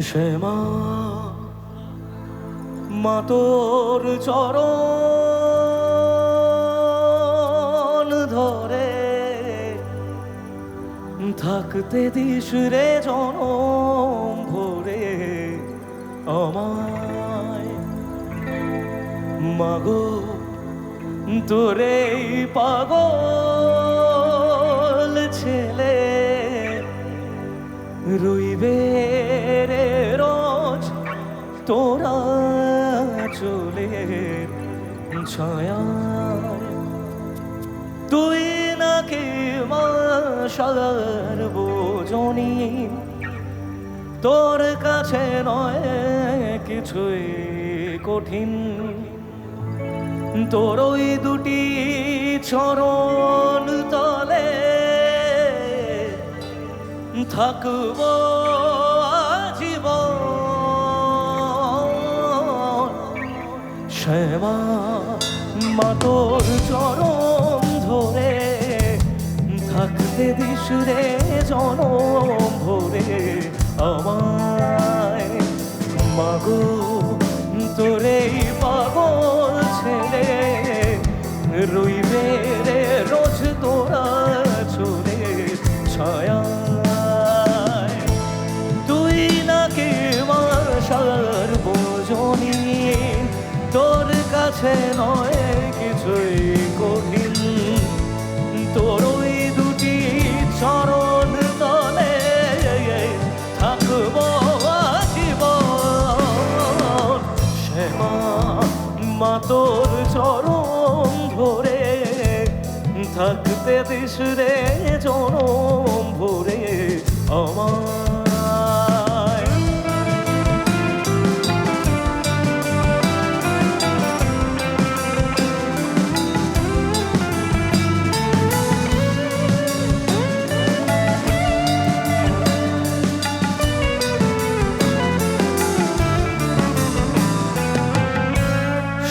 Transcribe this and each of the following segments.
সে মা, মা তোর চরণ ধরে থাকতে দিস রে জনম ভরে আমায়। মাগো তোরে পাগল ছেলে রইবে রে রোজ তোরা চলে ছায়ায়। তুই নাকি মা সার্বজনী, তোর কাছে নয় কিছুই কঠিন। তোর ওই দুটি চরণ তলে থাকব আজীবন। শ্যামা, মা তোর চরণ ধরে থাকতে দিস রে জনম ভরে আমায়। মাগো তোরে পাগল ছেলে রইবে রে রোজ তোরা চলে ছায়ায়। তুই নাকি মা সার্বজনী, তোর কাছে নয় কিছুই কঠিন। তোর ওই দুটি চরণ তলে থাকব আজীবন। শ্যামা, মা তোর চরণ ধরে থাকতে দিস রে জনম ভরে আমায়।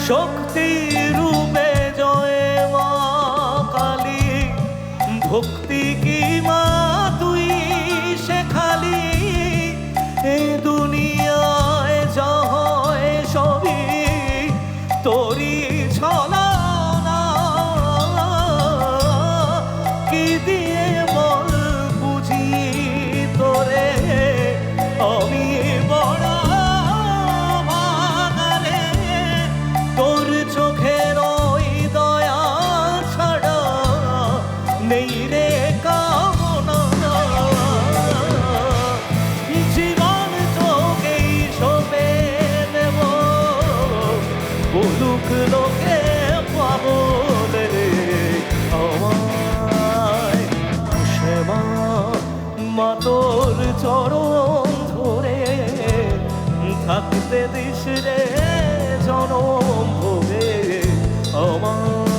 শক্তি রূপে জয় মা কালী, ভক্তি কি মা তুই শেখালি। এ দুনিয়ায় যা হয় সবই তোরই ছলনা। কি দিয়ে বল বুঝি তোরে আমি বড় ভাগারে। তোর চোখের ওই দয়া ছাড়া নেই রে কামনা। জীবন তোকেই সঁপে দেব, বলুক লোকে পাগল রে আমায়। শ্যামা, মা তোর চরণ ধরে থাকতে দিস রে জনম ভরে আমায়।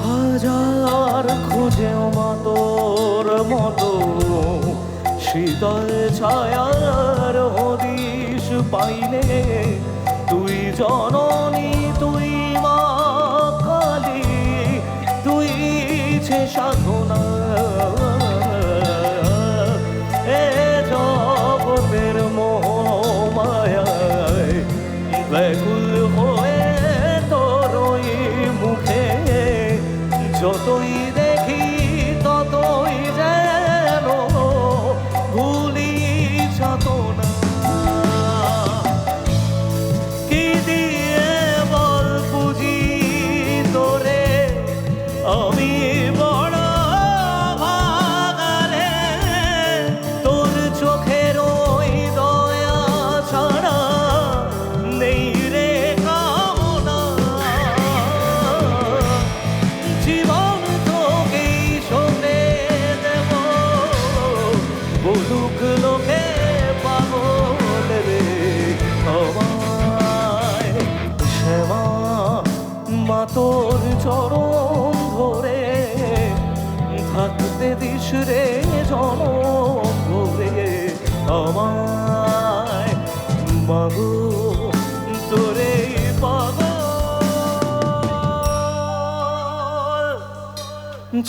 হাজার খুঁজেও মা তোর মতো শীতল ছায়ার হদিশ পাইনে। তুই জননী, তুই মা কালী, তুই যে সাধনা। এ জগতের মোহ মায়ায় ব্যাকুল হয়ে তোর ওই মুখে যতই দেখি ততই যেন ভুলি যাতনা। কি দিয়ে বল বুঝি তোরে আমি বড় ভাগারে। তোর চোখের ওই দয়া ছাড়া নেই রে কামনা। জীবন তো দিস রে জনম ধরে আমায় মাগো তোরে পাগল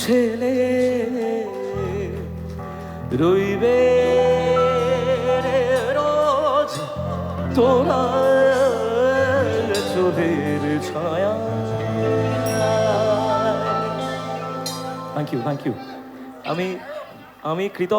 ছেলে রইবে রে রোজ তোরা চোখের ছায়া। থ্যাংক ইউ আমি কৃতজ্ঞ।